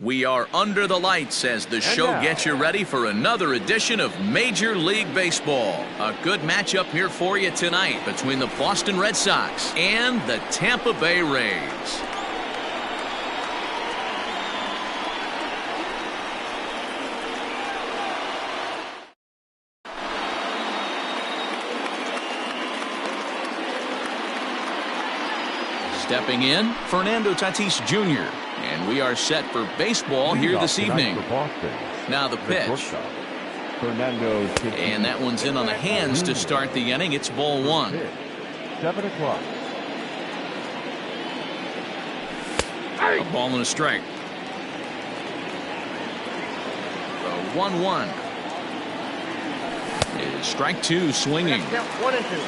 We are under the lights as the show gets you ready for another edition of Major League Baseball. A good matchup here for you tonight between the Boston Red Sox and the Tampa Bay Rays. Stepping in, Fernando Tatis Jr. And we are set for baseball here this evening. Now the pitch. And that one's in on the hands to start the inning. It's ball one. 7 o'clock. A ball and a strike. The 1-1. Is strike two swinging. 1 and 2.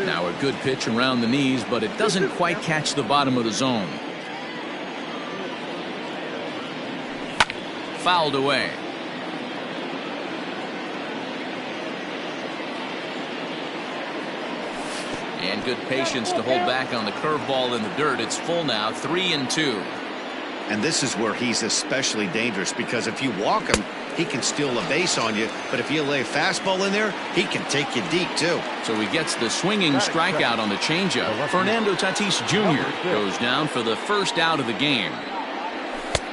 Now a good pitch around the knees, but it doesn't quite catch the bottom of the zone. Fouled away. And good patience to hold back on the curveball in the dirt. It's full now, 3-2. And this is where he's especially dangerous, because if you walk him, he can steal a base on you. But if you lay a fastball in there, he can take you deep, too. So he gets the swinging strikeout on the changeup. Fernando Tatis Jr. goes down for the first out of the game.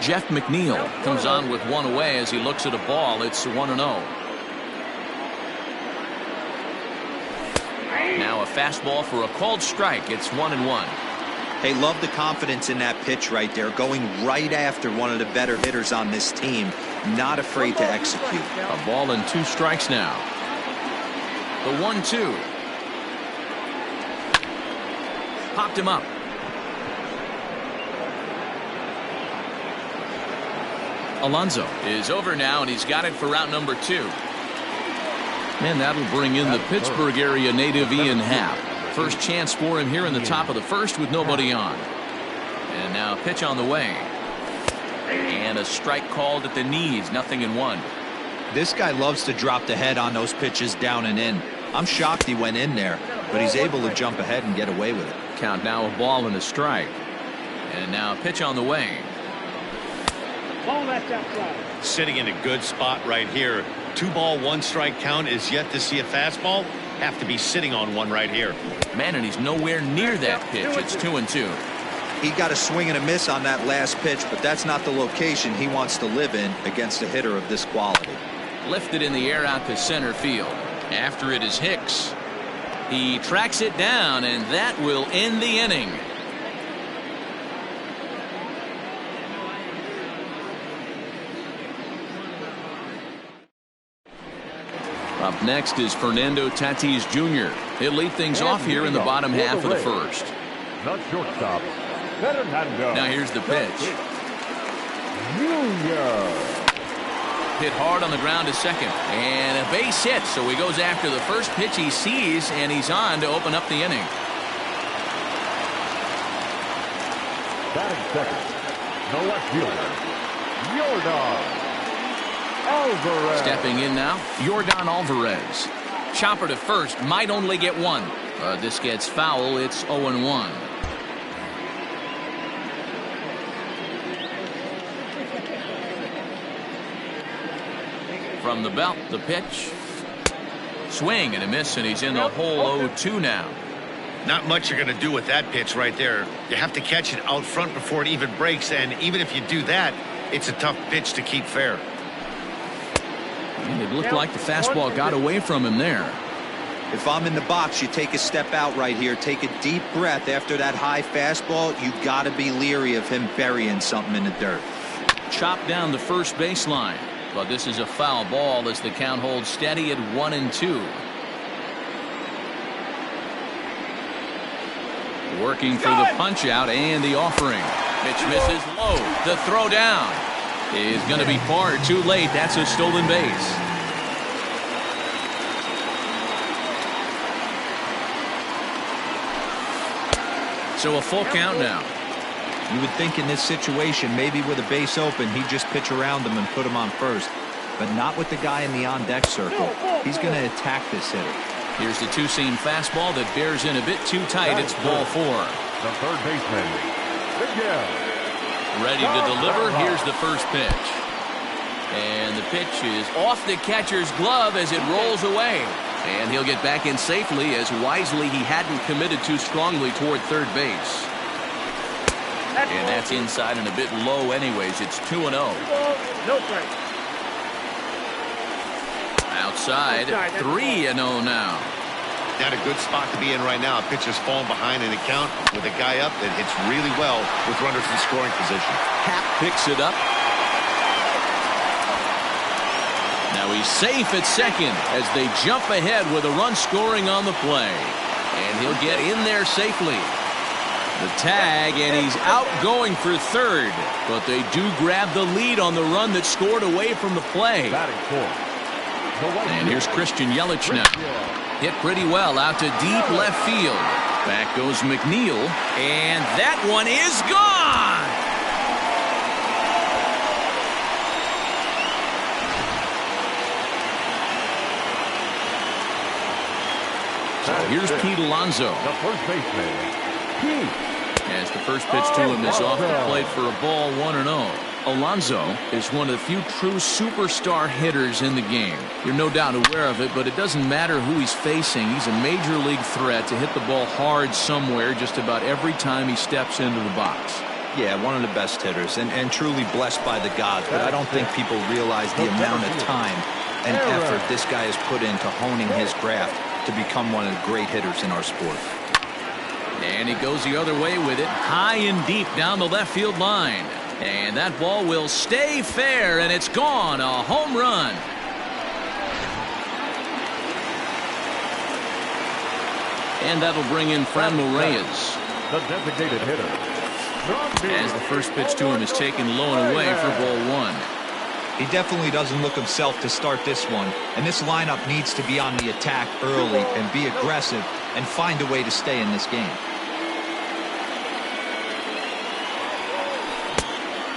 Jeff McNeil comes on with one away as he looks at a ball. It's 1-0. Now a fastball for a called strike. It's 1-1. Hey, love the confidence in that pitch right there, going right after one of the better hitters on this team, not afraid to execute. A ball and 2 strikes now. The 1-2. Popped him up. Alonso is over now, and he's got it for route number 2. And that'll bring in the Pittsburgh area native Ian Happ. First chance for him here in the top of the first with nobody on. And now a pitch on the way. And a strike called at the knees, 0-1. This guy loves to drop the head on those pitches down and in. I'm shocked he went in there, but he's able to jump ahead and get away with it. Count now a ball and a strike. And now a pitch on the way. Sitting in a good spot right here. 2-ball, 1-strike count is yet to see a fastball. Have to be sitting on one right here. Man, and he's nowhere near that pitch. It's 2-2. He got a swing and a miss on that last pitch, but that's not the location he wants to live in against a hitter of this quality. Lifted in the air out to center field. After it is Hicks. He tracks it down, and that will end the inning. Up next is Fernando Tatis Jr. He'll lead things off here in the bottom half of the first. Not shortstop. Now here's the pitch. Junior. Hit hard on the ground to second. And a base hit, so he goes after the first pitch he sees, and he's on to open up the inning. Batting second. The left fielder, Yordan Alvarez. Stepping in now, Yordan Alvarez. Chopper to first, might only get one. This gets foul. It's 0-1. From the belt, the pitch. Swing and a miss, and he's in the hole 0-2 now. Not much you're going to do with that pitch right there. You have to catch it out front before it even breaks, and even if you do that, it's a tough pitch to keep fair. And it looked like the fastball got away from him there. If I'm in the box, you take a step out right here, take a deep breath after that high fastball. You got to be leery of him burying something in the dirt. Chopped down the first baseline, but this is a foul ball as the count holds steady at 1-2. Working for the punch out and the offering. Pitch misses low. The throw down is going to be far too late. That's a stolen base. So a full count now. You would think in this situation, maybe with a base open, he'd just pitch around him and put him on first. But not with the guy in the on-deck circle. He's going to attack this hitter. Here's the two-seam fastball that bears in a bit too tight. It's ball 4. The third baseman, Miguel. Ready to deliver. Here's the first pitch. And the pitch is off the catcher's glove as it rolls away. And he'll get back in safely, as wisely he hadn't committed too strongly toward third base. And that's inside and a bit low anyways. It's 2-0. No strike. Outside, 3-0 now. Not a good spot to be in right now. A pitcher's falling behind in the count with a guy up that hits really well with runners in scoring position. Happ picks it up. Now he's safe at second as they jump ahead with a run scoring on the play. And he'll get in there safely. The tag, and he's out going for third. But they do grab the lead on the run that scored away from the play. Batting fourth. And here's Christian Yelich now. Hit pretty well out to deep left field. Back goes McNeil. And that one is gone. So here's Pete Alonso. The first baseman, Pete. As the first pitch to him is off the plate for a ball, 1-0. Alonso is one of the few true superstar hitters in the game. You're no doubt aware of it, but it doesn't matter who he's facing. He's a major league threat to hit the ball hard somewhere just about every time he steps into the box. Yeah, one of the best hitters and truly blessed by the gods, but I don't think people realize the amount of time and effort this guy has put into honing his craft to become one of the great hitters in our sport. And he goes the other way with it, high and deep down the left field line. And that ball will stay fair, and it's gone. A home run. And that'll bring in Franmil Reyes. The designated hitter. As the first pitch to him is taken low and away for ball 1. He definitely doesn't look himself to start this one, and this lineup needs to be on the attack early and be aggressive and find a way to stay in this game.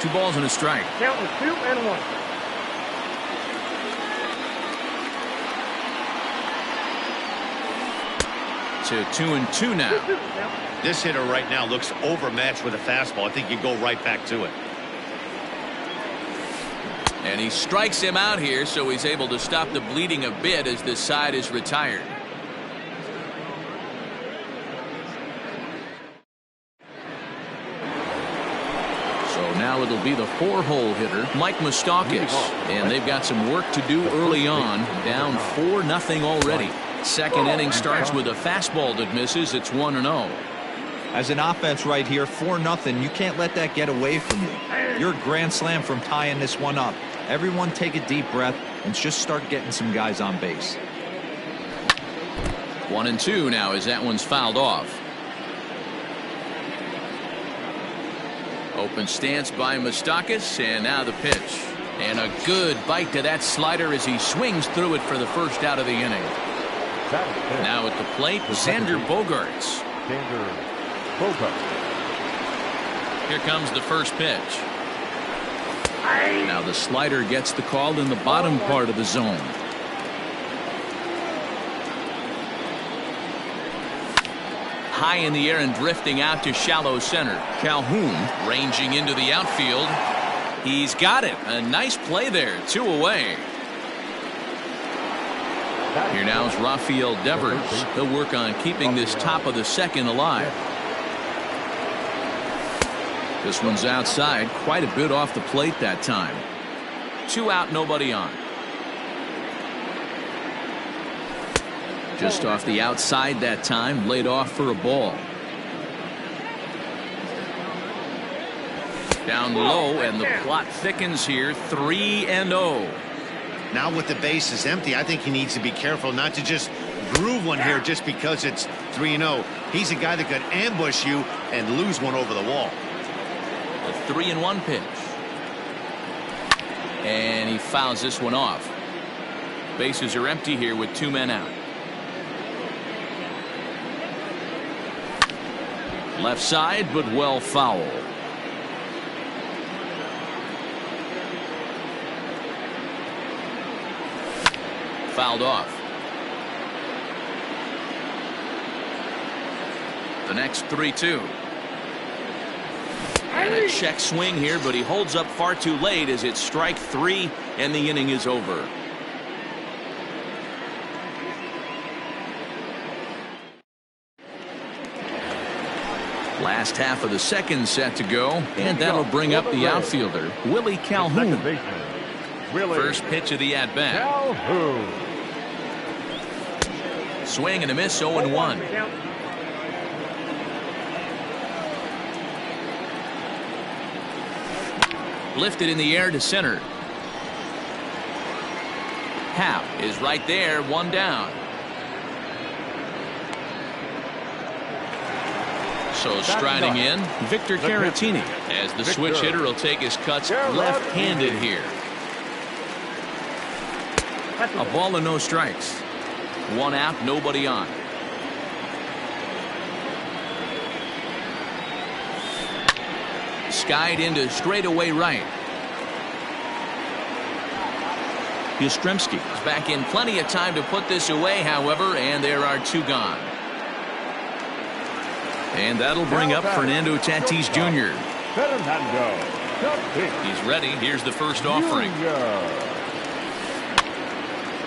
2 balls and a strike. Count is 2-1. To 2-2 now. This hitter right now looks overmatched with a fastball. I think you go right back to it. And he strikes him out here, so he's able to stop the bleeding a bit as this side is retired. So now it'll be the 4-hole hitter, Mike Moustakas. And they've got some work to do early on. Down 4-0 already. Second inning starts with a fastball that misses. It's 1-0. As an offense right here, 4-0, you can't let that get away from you. You're a grand slam from tying this one up. Everyone take a deep breath and just start getting some guys on base. 1-2 now as that one's fouled off. Open stance by Moustakas, and now the pitch. And a good bite to that slider as he swings through it for the first out of the inning. Now at the plate, Xander Bogaerts. Here comes the first pitch. Now the slider gets the call in the bottom part of the zone. High in the air and drifting out to shallow center. Calhoun ranging into the outfield. He's got it. A nice play there. 2 away. Here now is Rafael Devers. He'll work on keeping this top of the second alive. This one's outside, quite a bit off the plate that time. 2 out, nobody on. Just off the outside that time, laid off for a ball. Down low, and the plot thickens here, 3-0. Now with the base is empty, I think he needs to be careful not to just groove one here just because it's 3-0. He's a guy that could ambush you and lose one over the wall. A 3-1 pitch. And he fouls this one off. Bases are empty here with 2 men out. Left side, but well foul. Fouled off. The next 3-2. And a check swing here, but he holds up far too late as it's strike 3 and the inning is over. Last half of the second set to go, and that'll bring up the outfielder, Willie Calhoun. First pitch of the at-bat. Swing and a miss, 0-1. Lifted in the air to center. Happ is right there, one down. So striding in, Victor Caratini, as the switch hitter will take his cuts left-handed here. A ball and no strikes. One out, nobody on. Skied into straightaway right. Yastrzemski is back in plenty of time to put this away, however, and there are two gone. And that'll bring up Fernando Tatis Jr. He's ready. Here's the first offering.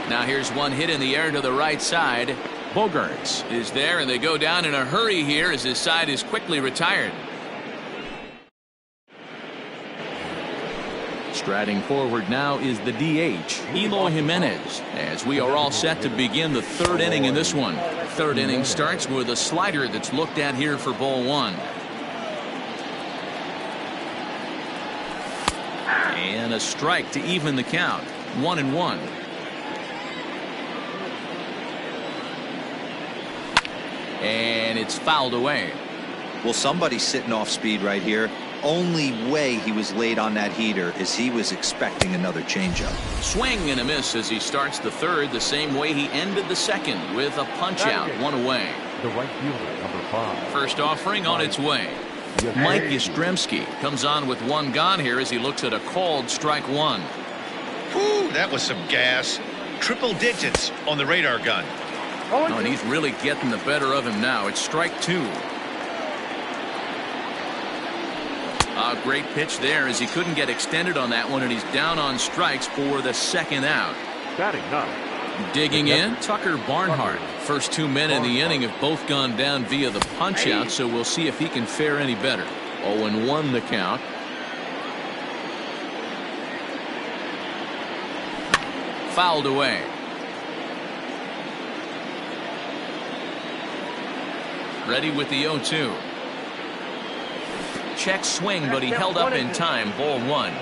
Now here's one hit in the air to the right side. Bogaerts is there, and they go down in a hurry here as his side is quickly retired. Striding forward now is the DH, Eloy Jimenez, as we are all set to begin the third inning in this one. Third inning starts with a slider that's looked at here for ball one. And a strike to even the count. 1-1. And it's fouled away. Well, somebody's sitting off speed right here. Only way he was late on that heater is he was expecting another changeup. Swing and a miss as he starts the third the same way he ended the second, with a punch out, one away. The right fielder, number 5. First offering on its way. Mike Yastrzemski comes on with one gone here as he looks at a called strike one. Whew, that was some gas. Triple digits on the radar gun. Oh, and he's really getting the better of him now. It's strike 2. A great pitch there as he couldn't get extended on that one, and he's down on strikes for the second out. Batting 9. Digging in, Tucker Barnhart. First 2 men in the inning have both gone down via the punch out, so we'll see if he can fare any better. 0-1 the count. Fouled away. Ready with the 0-2. Check swing, but he held up in time. Ball 1.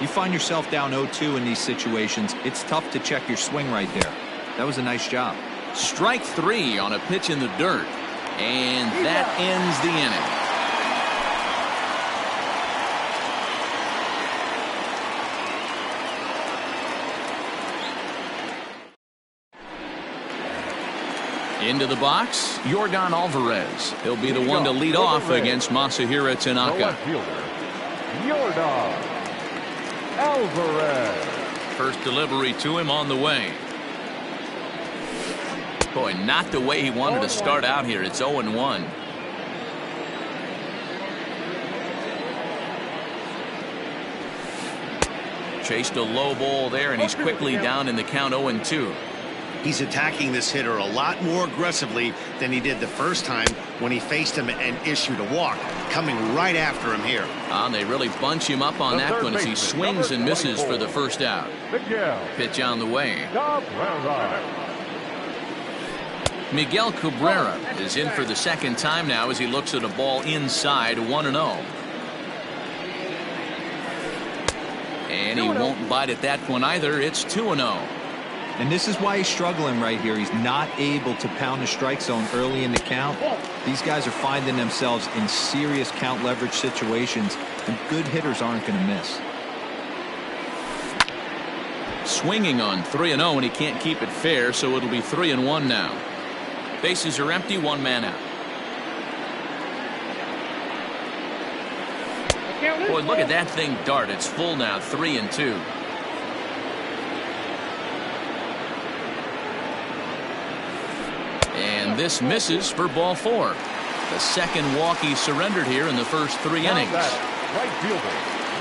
You find yourself down 0-2 in these situations, it's tough to check your swing right there. That was a nice job. Strike 3 on a pitch in the dirt. And that ends the inning. Into the box, Yordan Alvarez. He'll be the one to lead off against Masahiro Tanaka. Yordan Alvarez. First delivery to him on the way. Boy, not the way he wanted to start out here. It's 0-1. Chased a low ball there, and he's quickly down in the count. 0-2. He's attacking this hitter a lot more aggressively than he did the first time when he faced him and issued a walk. Coming right after him here. And they really bunch him up on that one as he swings and misses for the first out. Pitch on the way. Miguel Cabrera is in for the second time now as he looks at a ball inside. 1-0. And he won't bite at that one either. It's 2-0. And this is why he's struggling right here. He's not able to pound the strike zone early in the count. These guys are finding themselves in serious count leverage situations, and good hitters aren't going to miss. Swinging on 3-0, and he can't keep it fair, so it'll be 3-1 now. Bases are empty, one man out. Boy, look at that thing dart. It's full now, 3-2. And this misses for ball 4. The second walk he surrendered here in the first 3 innings. Right fielder.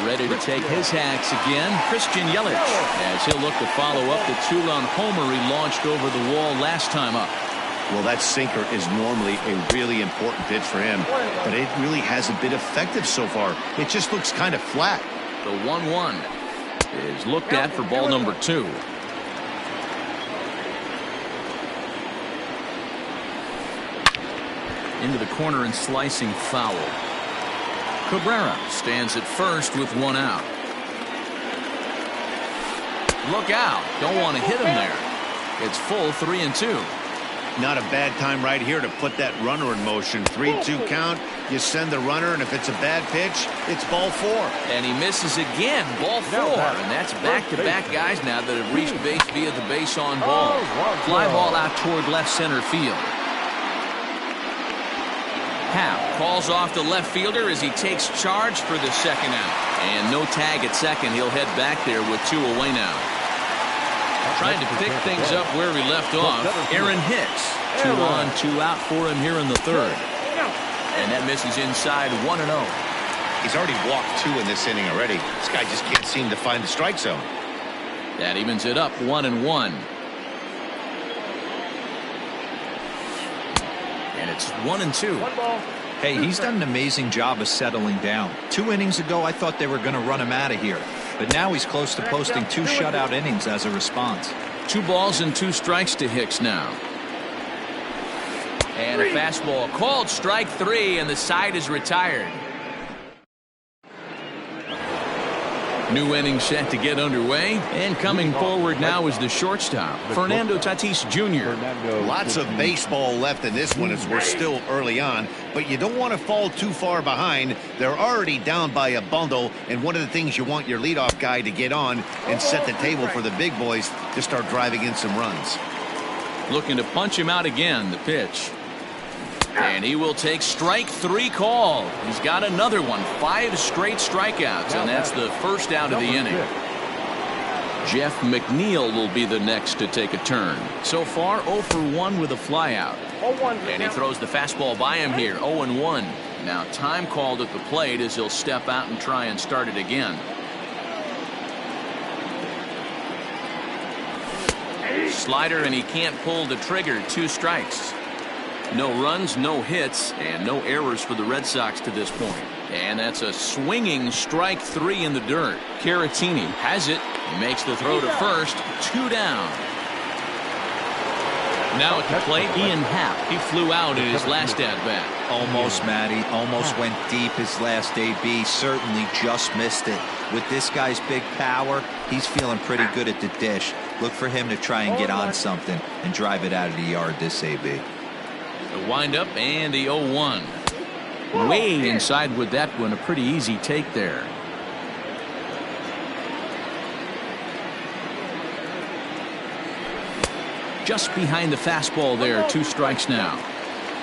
Ready to take his hacks again, Christian Yelich, as he'll look to follow up the 2-run homer he launched over the wall last time up. Well, that sinker is normally a really important pitch for him, but it really hasn't been effective so far. It just looks kind of flat. The 1-1 is looked at for ball number 2. Into the corner and slicing foul. Cabrera stands at first with 1 out. Look out. Don't want to hit him there. It's full 3-2. Not a bad time right here to put that runner in motion. 3-2 count. You send the runner, and if it's a bad pitch, it's ball 4. And he misses again. Ball 4. And that's back-to-back guys now that have reached base via the base on ball. Fly ball out toward left center field. Happ calls off the left fielder as he takes charge for the second out. And no tag at second. He'll head back there with 2 away now. Trying to pick things up where we left off. Aaron Hicks. 2 on, 2 out for him here in the 3rd. And that misses inside 1-0. He's already walked 2 in this inning already. This guy just can't seem to find the strike zone. That evens it up 1-1. And it's 1-2. Hey, he's done an amazing job of settling down. 2 innings ago, I thought they were going to run him out of here. But now he's close to posting 2 shutout innings as a response. 2 balls and 2 strikes to Hicks now. And a fastball called strike 3, and the side is retired. New inning set to get underway, and coming forward now is the shortstop, Fernando Tatis Jr. Lots of baseball left in this one as we're still early on, but you don't want to fall too far behind. They're already down by a bundle, and one of the things you want your leadoff guy to get on and set the table for the big boys to start driving in some runs. Looking to punch him out again, the pitch. And he will take strike 3 call. He's got another one. 5 straight strikeouts, and that's the first out of the inning. Jeff McNeil will be the next to take a turn. So far, 0 for 1 with a flyout. And he throws the fastball by him here, 0-1. Now time called at the plate as he'll step out and try and start it again. Slider, and he can't pull the trigger. 2 strikes. No runs, no hits, and no errors for the Red Sox to this point. And that's a swinging strike 3 in the dirt. Caratini has it, makes the throw to first, 2 down. Now at the plate, Ian Happ. He flew out in his last at-bat. Almost, Matty. Almost went deep his last AB. Certainly just missed it. With this guy's big power, he's feeling pretty good at the dish. Look for him to try and get on something and drive it out of the yard this AB. The windup and the 0-1. Way inside with that one. A pretty easy take there. Just behind the fastball there. 2 strikes now.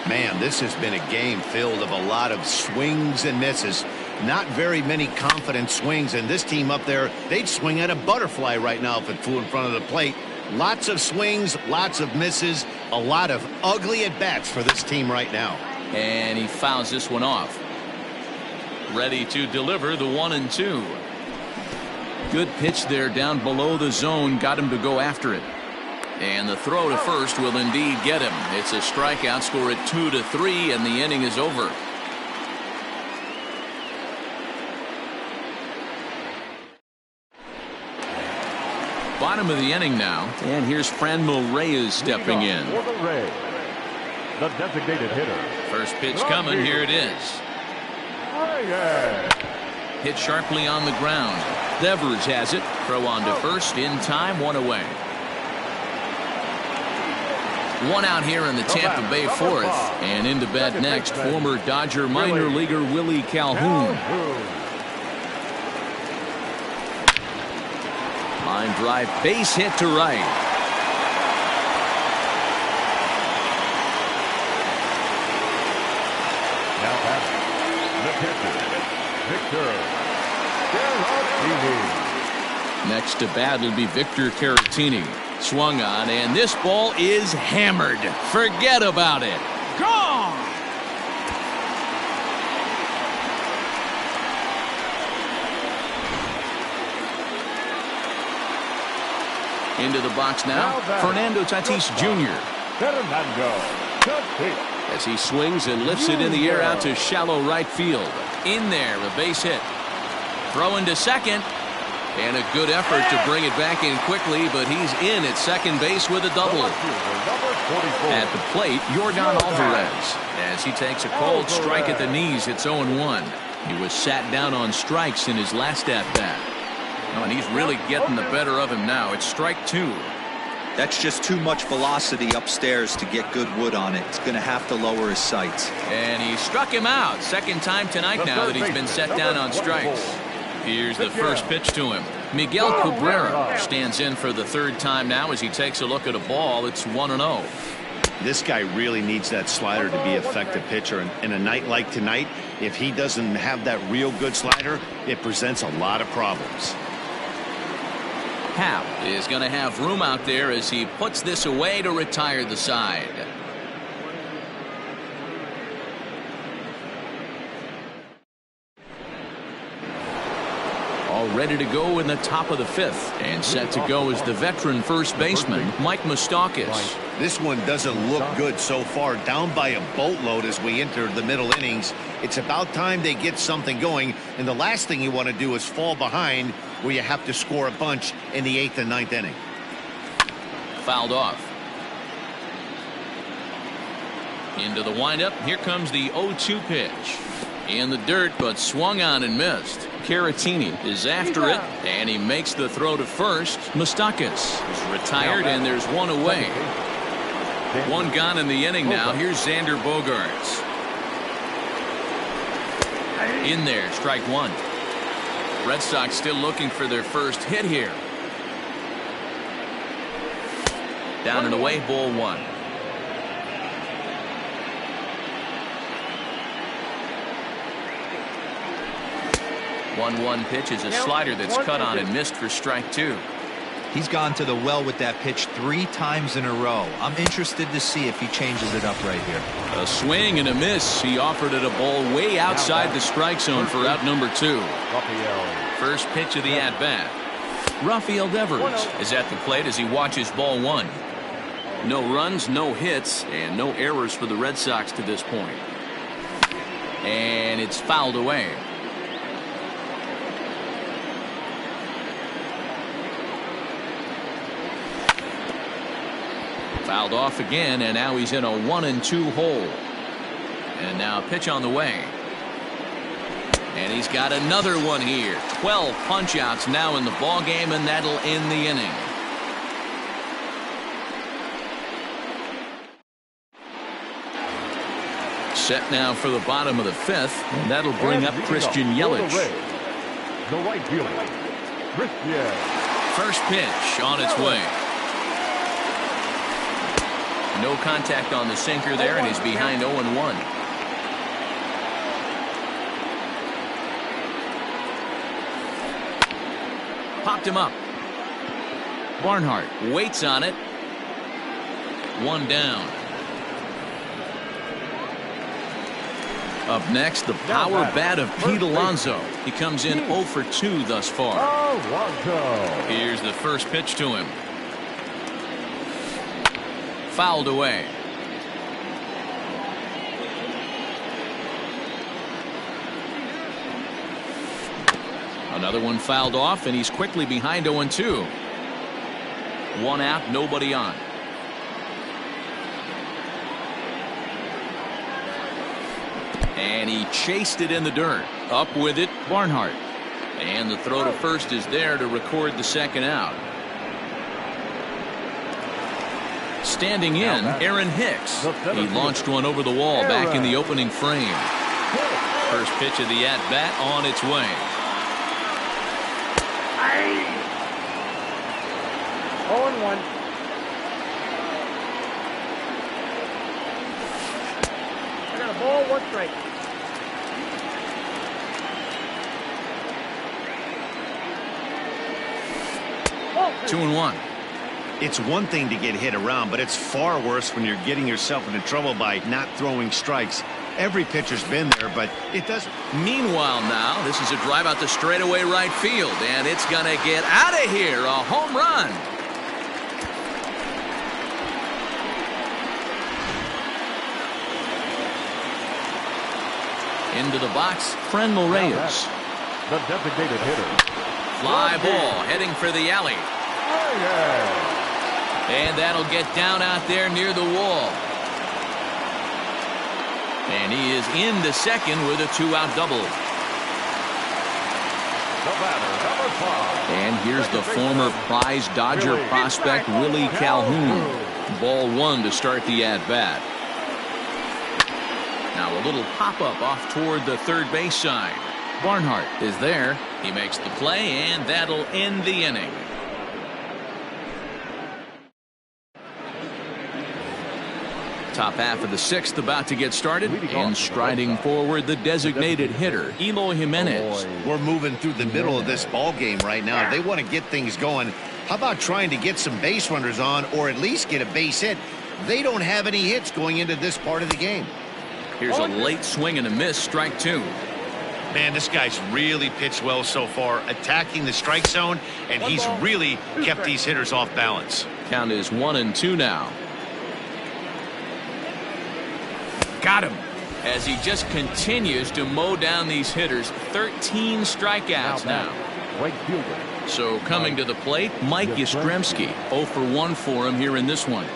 Man, this has been a game filled of a lot of swings and misses. Not very many confident swings, and this team up there, they'd swing at a butterfly right now if it flew in front of the plate. Lots of swings, lots of misses, a lot of ugly at-bats for this team right now. And he fouls this one off. Ready to deliver the 1-2. Good pitch there down below the zone. Got him to go after it. And the throw to first will indeed get him. It's a strikeout, score at 2-3, and the inning is over. Bottom of the inning now, and here's Franmil Reyes stepping in. For the Rays, the designated hitter. First pitch coming, here it is. Reyes. Hit sharply on the ground. Devers has it. Throw on to first, in time, 1 away. 1 out here in the Tampa Bay 4th, and into bat next, former Dodger minor leaguer Willie Calhoun. Line drive, base hit to right. Now batting, the pitcher, Victor Caratini. Next to bat will be Victor Caratini. Swung on, and this ball is hammered. Forget about it. Gone! Into the box now, Fernando Tatis Jr. Fernando Tatis. As he swings and lifts it in the air out to shallow right field. In there, a base hit. Throwing to second. And a good effort to bring it back in quickly, but he's in at second base with a double. At the plate, Yordan Alvarez. As he takes a cold strike at the knees, it's 0-1. He was sat down on strikes in his last at-bat. Oh, and he's really getting the better of him now. It's strike 2. That's just too much velocity upstairs to get good wood on it. It's going to have to lower his sights. And he struck him out. Second time tonight now that he's been set down on strikes. Here's the first pitch to him. Miguel Cabrera stands in for the third time now as he takes a look at a ball. It's 1-0. This guy really needs that slider to be an effective pitcher. And in a night like tonight, if he doesn't have that real good slider, it presents a lot of problems. Happ is going to have room out there as he puts this away to retire the side. All ready to go in the top of the 5th, and set to go is the veteran first baseman Mike Moustakas. This one doesn't look good so far, down by a boatload as we enter the middle innings. It's about time they get something going, and the last thing you want to do is fall behind where you have to score a bunch in the 8th and 9th inning. Fouled off. Into the windup. Here comes the 0-2 pitch. In the dirt, but swung on and missed. Caratini is after it, and he makes the throw to first. Moustakas is retired, and there's one away. One gone in the inning now. Here's Xander Bogaerts. In there, strike 1. Red Sox still looking for their first hit here. Down and away, ball 1. One pitch is a slider that's cut on and missed for strike 2. He's gone to the well with that pitch 3 times in a row. I'm interested to see if he changes it up right here. A swing and a miss. He offered it a ball way outside the strike zone for out number 2. First pitch of the at-bat. Rafael Devers is at the plate as he watches ball 1. No runs, no hits, and no errors for the Red Sox to this point. And it's fouled away. Fouled off again, and now he's in a 1-2 hole. And now pitch on the way. And he's got another one here. 12 punch-outs now in the ball game, and that'll end the inning. Set now for the bottom of the 5th, and that'll bring up Christian Yelich. The right fielder, Christian. First pitch on its way. No contact on the sinker there, and he's behind 0-1. Popped him up. Barnhart waits on it. One down. Up next, the power bat of Pete Alonso. He comes in 0 for 2 thus far. Here's the first pitch to him. Fouled away. Another one fouled off, and he's quickly behind 0-2. One out, nobody on. And he chased it in the dirt. Up with it, Barnhart. And the throw to first is there to record the second out. Standing in, Aaron Hicks. He launched one over the wall back in the opening frame. First pitch of the at-bat on its way. 0-1. I got a ball, 1 strike. Oh. 2-1. It's one thing to get hit around, but it's far worse when you're getting yourself into trouble by not throwing strikes. Every pitcher's been there, but it doesn't. Meanwhile now, this is a drive out to straightaway right field, and it's going to get out of here. A home run. Into the box, Frenmel Reyes. The designated hitter. Fly ball heading for the alley. And that'll get down out there near the wall. And he is into second with a 2-out double. And here's the former prize Dodger prospect Willie Calhoun. Ball 1 to start the at-bat. Now a little pop-up off toward the third base side. Barnhart is there. He makes the play, and that'll end the inning. Top half of the 6th about to get started, and striding forward the designated hitter Eloy Jimenez. We're moving through the middle of this ball game right now. They want to get things going. How about trying to get some base runners on, or at least get a base hit? They don't have any hits going into this part of the game. Here's a late swing and a miss, strike 2. Man, this guy's really pitched well so far, attacking the strike zone, and he's really kept these hitters off balance. Count is 1-2 now. Got him. As he just continues to mow down these hitters. 13 strikeouts now. So coming to the plate, Mike Yastrzemski. 0 for 1 for him here in this one.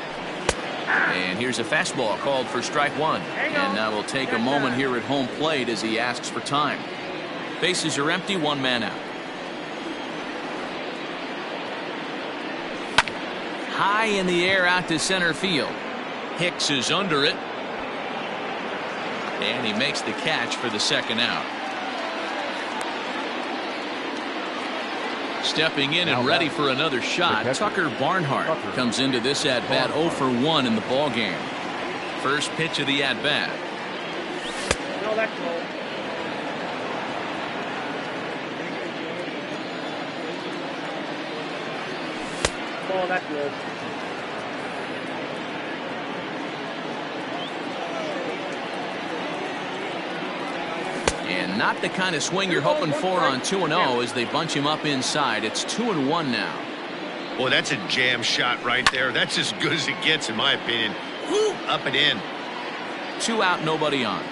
And here's a fastball called for strike 1. And now we'll take a moment here at home plate as he asks for time. Bases are empty, 1 man out. High in the air out to center field. Hicks is under it. And he makes the catch for the 2nd out. Stepping in and ready for another shot, Tucker Barnhart comes into this at-bat 0 for 1 in the ball game. First pitch of the at-bat. No, that's low. Oh, that's low. And not the kind of swing you're hoping for on 2-0 as they bunch him up inside. It's 2-1 now. Boy, that's a jam shot right there. That's as good as it gets, in my opinion. Woo, up and in. 2 out, nobody on.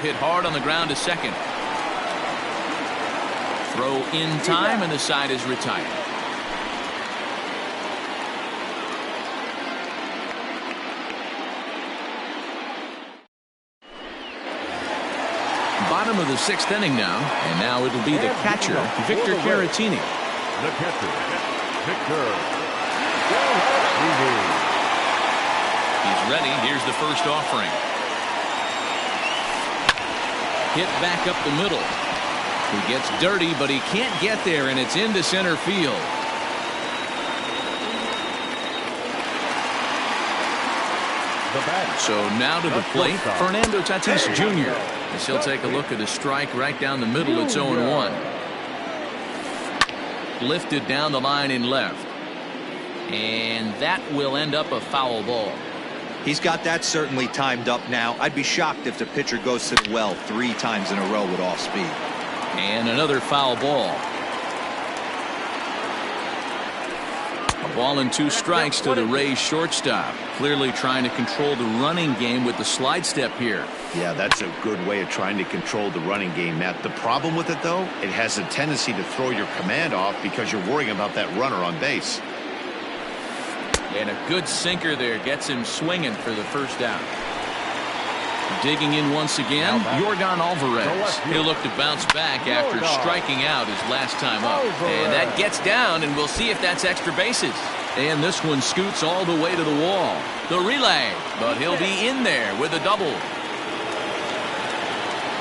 Hit hard on the ground to second. Throw in time, and the side is retired. Bottom of the 6th inning now, and now it'll be the catcher, Victor Caratini. The catcher, Victor. He's ready. Here's the first offering. Hit back up the middle. He gets dirty, but he can't get there, and it's into center field. So now to the plate, Fernando Tatis Jr. as he'll take a look at a strike right down the middle. It's 0-1. Lifted down the line in left. And that will end up a foul ball. He's got that certainly timed up now. I'd be shocked if the pitcher goes to the well 3 times in a row with off speed. And another foul ball. A ball and 2 strikes to the Rays shortstop. Clearly trying to control the running game with the slide step here. Yeah, that's a good way of trying to control the running game, Matt. The problem with it, though, it has a tendency to throw your command off because you're worrying about that runner on base. And a good sinker there gets him swinging for the first out. Digging in once again, Yordan Alvarez. He'll look to bounce back after striking out his last time up. And that gets down, and we'll see if that's extra bases. And this one scoots all the way to the wall. The relay, but he'll be in there with a double.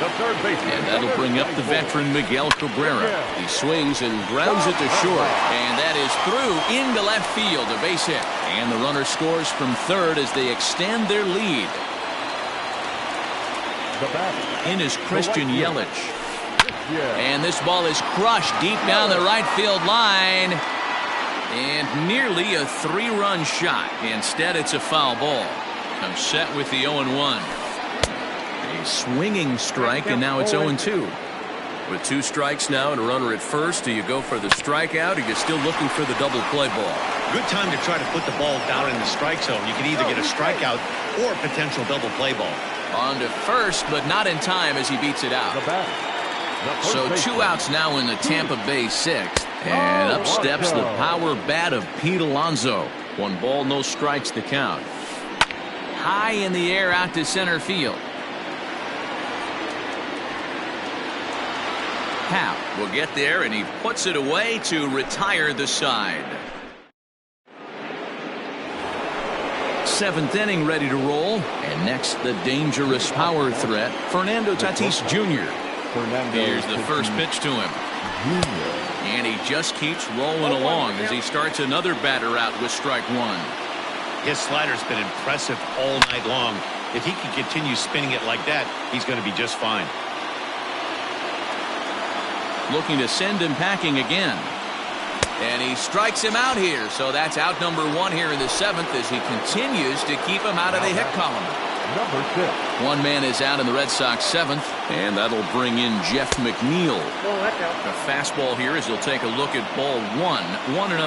And that'll bring up the veteran Miguel Cabrera. He swings and grounds it to short. And that is through into left field, a base hit. And the runner scores from third as they extend their lead. In is Christian Yelich. And this ball is crushed deep down the right field line. And nearly a 3-run shot. Instead, it's a foul ball. Comes set with the 0-1. A swinging strike, and now it's 0-2. With 2 strikes now and a runner at first, do you go for the strikeout or are you still looking for the double play ball? Good time to try to put the ball down in the strike zone. You can either get a strikeout or a potential double play ball. On to first, but not in time as he beats it out. So 2 outs now in the Tampa Bay 6th. And up steps the power bat of Pete Alonso. 1 ball, no strikes to count. High in the air out to center field. Happ will get there, and he puts it away to retire the side. 7th inning ready to roll. And next, the dangerous power threat, Fernando Tatis Jr. Here's the first pitch to him. And he just keeps rolling along as he starts another batter out with strike 1. His slider's been impressive all night long. If he can continue spinning it like that, he's going to be just fine. Looking to send him packing again. And he strikes him out here. So that's out number 1 here in the 7th as he continues to keep him out of the hit column. Number 6. 1 man is out in the Red Sox 7th. And that'll bring in Jeff McNeil. A fastball here as he'll take a look at ball 1. 1-0.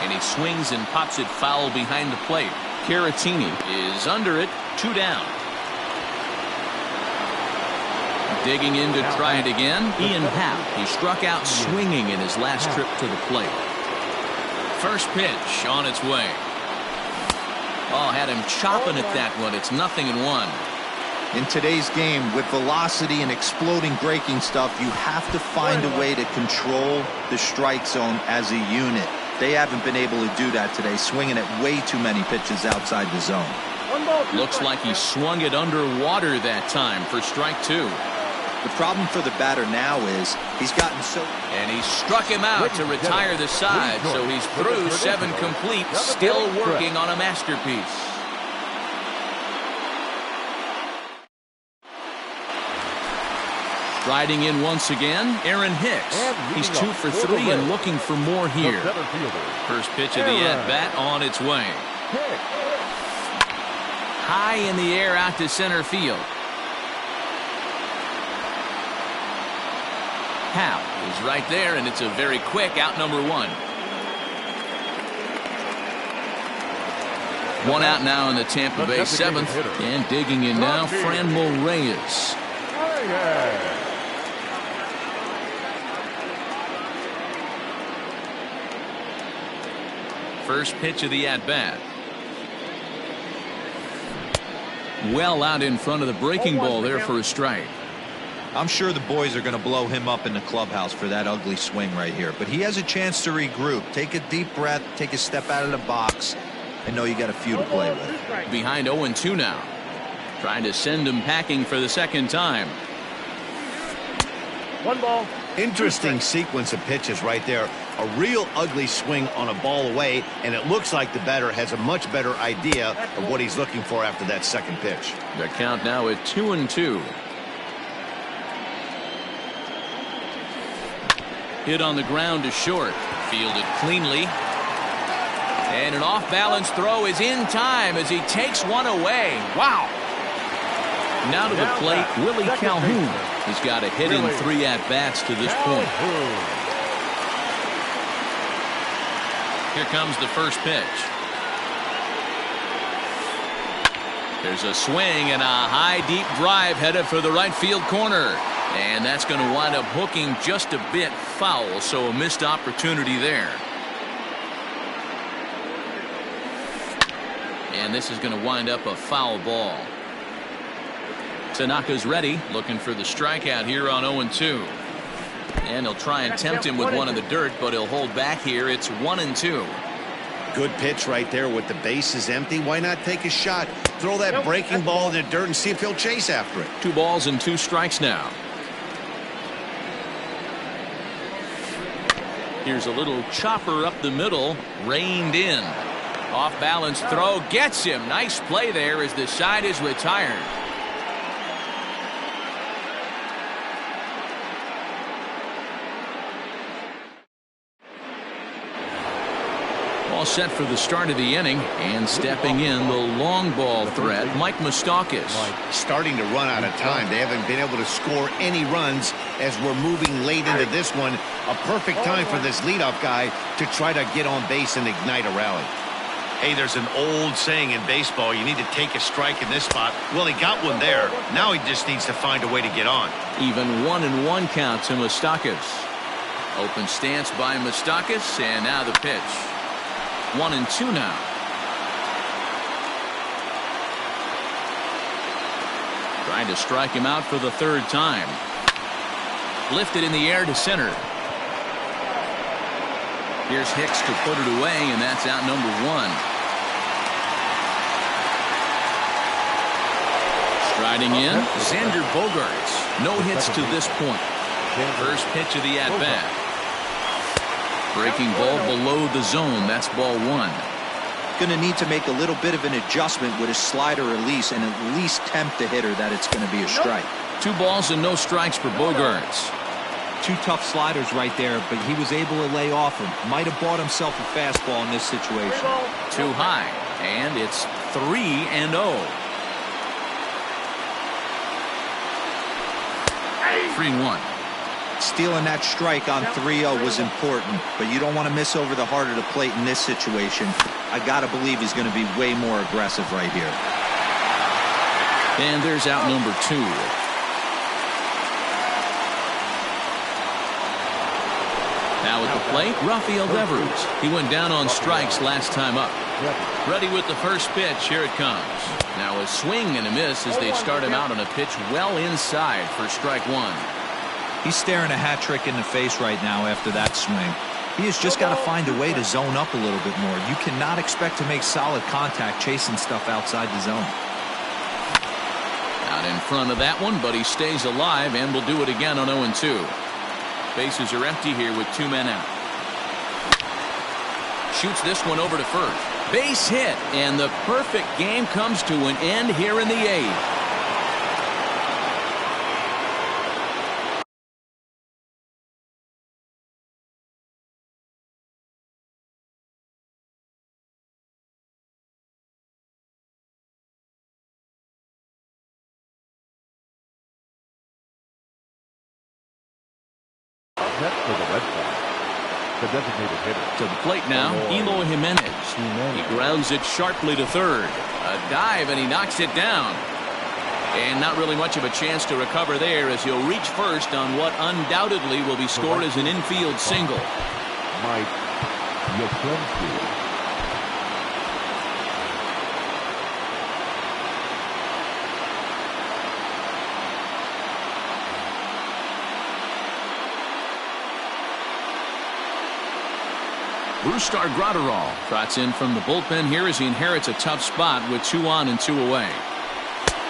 And he swings and pops it foul behind the plate. Caratini is under it. 2 down. Digging in to try it again. Ian Happ. He struck out swinging in his last trip to the plate. First pitch on its way. Oh, had him chopping at that one. It's 0-1. In today's game, with velocity and exploding breaking stuff, you have to find a way to control the strike zone as a unit. They haven't been able to do that today, swinging at way too many pitches outside the zone. Looks like he swung it underwater that time for strike 2. The problem for the batter now is he's gotten so... And he struck him out to retire the side, so he's through 7 complete, still working on a masterpiece. Riding in once again, Aaron Hicks. He's 2 for 3 and looking for more here. First pitch of the at-bat on its way. High in the air out to center field. Happ is right there, and it's a very quick out number 1. 1 out now in the Tampa Bay 7th. And digging in now, Franmil Reyes. First pitch of the at-bat. Well out in front of the breaking ball there for a strike. I'm sure the boys are going to blow him up in the clubhouse for that ugly swing right here. But he has a chance to regroup. Take a deep breath. Take a step out of the box. I know you got a few to play with. Behind 0-2 now. Trying to send him packing for the 2nd time. 1 ball. Interesting sequence of pitches right there. A real ugly swing on a ball away, and it looks like the batter has a much better idea of what he's looking for after that 2nd pitch. The count now at 2-2. Hit on the ground to short. Fielded cleanly. And an off-balance throw is in time as he takes one away. Wow. Now to the plate, Willie Calhoun. He's got a hit in 3 at-bats to this point. Here comes the first pitch. There's a swing and a high deep drive headed for the right field corner. And that's going to wind up hooking just a bit foul, so a missed opportunity there. And this is going to wind up a foul ball. Tanaka's ready, looking for the strikeout here on 0-2. And he'll try and tempt him with one in the dirt, but he'll hold back here. It's 1-2. Good pitch right there with the bases empty. Why not take a shot? Throw that breaking ball in the dirt and see if he'll chase after it. 2 balls and 2 strikes now. Here's a little chopper up the middle, reined in. Off balance throw gets him. Nice play there as the side is retired. All set for the start of the inning, and stepping in the long ball threat, Mike Moustakas. Starting to run out of time. They haven't been able to score any runs as we're moving late into this one. A perfect time for this leadoff guy to try to get on base and ignite a rally. Hey, there's an old saying in baseball, you need to take a strike in this spot. Well, he got one there. Now he just needs to find a way to get on. Even 1-1 count to Moustakas. Open stance by Moustakas, and now the pitch. 1-2 now. Trying to strike him out for the third time. Lifted in the air to center. Here's Hicks to put it away, and that's out number 1. Striding in, Xander Bogaerts. No hits to this point. First pitch of the at-bat. Breaking ball below the zone. That's ball 1. Going to need to make a little bit of an adjustment with his slider release and at least tempt the hitter that it's going to be a strike. 2 balls and no strikes for Bogaerts. 2 tough sliders right there, but he was able to lay off him. Might have bought himself a fastball in this situation. Too high, and it's 3-0. 3-1. Stealing that strike on 3-0 was important, but you don't want to miss over the heart of the plate in this situation. I got to believe he's going to be way more aggressive right here. And there's out number 2. Now at the plate, Rafael Devers. He went down on strikes last time up. Ready with the first pitch. Here it comes. Now a swing and a miss as they start him out on a pitch well inside for strike 1. He's staring a hat trick in the face right now after that swing. He has just got to find a way to zone up a little bit more. You cannot expect to make solid contact chasing stuff outside the zone. Out in front of that one, but he stays alive and will do it again on 0-2. Bases are empty here with 2 men out. Shoots this one over to first. Base hit, and the perfect game comes to an end here in the 8th. Next for the Red Sox, the designated hitter. To the plate now, Eloy Jimenez. He grounds it sharply to third. A dive, and he knocks it down. And not really much of a chance to recover there as he'll reach first on what undoubtedly will be scored as an infield single. Mike Yastrzemski. Brustar Graterol trots in from the bullpen here as he inherits a tough spot with 2 on and 2 away.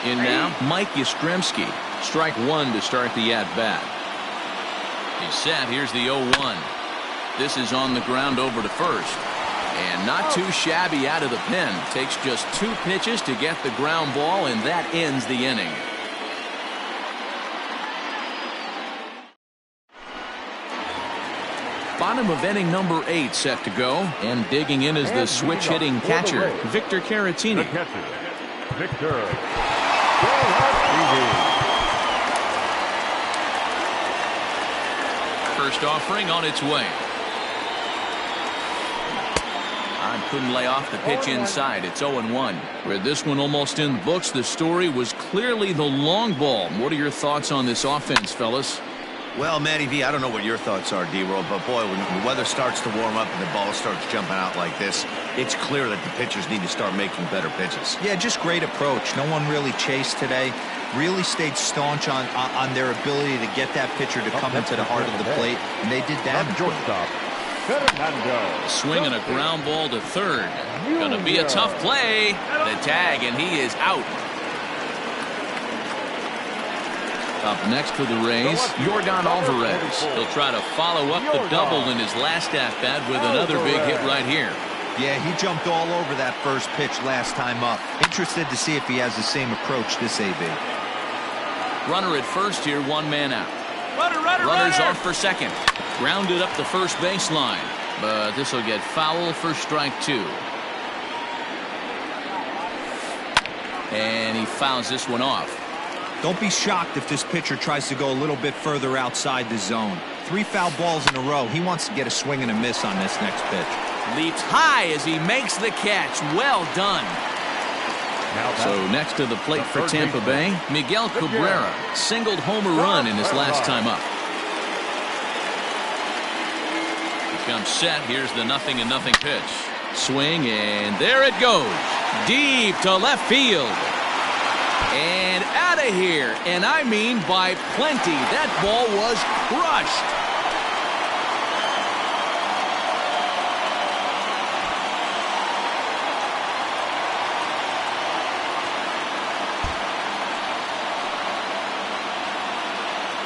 In now, Mike Yastrzemski. Strike 1 to start the at-bat. He's set. Here's the 0-1. This is on the ground over to first. And not too shabby out of the pen. Takes just 2 pitches to get the ground ball, and that ends the inning. Bottom of inning number 8 set to go, and digging in is the switch-hitting catcher, Victor Caratini. The catcher, Victor Caratini. First offering on its way. Couldn't lay off the pitch inside. It's 0-1. With this one almost in the books, the story was clearly the long ball. What are your thoughts on this offense, fellas? Well, Matty V, I don't know what your thoughts are, D-Roll, but boy, when the weather starts to warm up and the ball starts jumping out like this, it's clear that the pitchers need to start making better pitches. Yeah, just great approach. No one really chased today. Really stayed staunch on their ability to get that pitcher to come into the heart of the plate, and they did damage. Swing and a ground ball to third. Gonna be a tough play. The tag, and he is out. Up next for the Rays, Yordan Alvarez. He'll try to follow up the double in his last at-bat with another big hit right here. Yeah, he jumped all over that first pitch last time up. Interested to see if he has the same approach this AB. Runner at first here, 1 man out. Runners off for second. Grounded up the first baseline. but this will get foul for strike 2. And he fouls this one off. Don't be shocked if this pitcher tries to go a little bit further outside the zone. 3 foul balls in a row. He wants to get a swing and a miss on this next pitch. Leaps high as he makes the catch. Well done. So next to the plate for Tampa Bay, Miguel Cabrera singled homer run in his last time up. He comes set. Here's the 0-0 pitch. Swing, and there it goes. Deep to left field. And out of here. And I mean by plenty. That ball was crushed.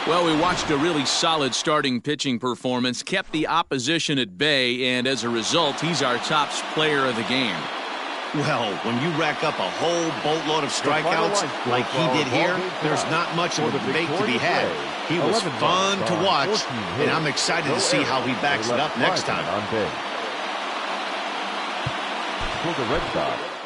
Well, we watched a really solid starting pitching performance, kept the opposition at bay, and as a result, he's our top player of the game. Well, when you rack up a whole boatload of strikeouts like he did here, there's not much of a debate to be had. He was fun to watch, and I'm excited to see how he backs it up next time. For the Red Sox,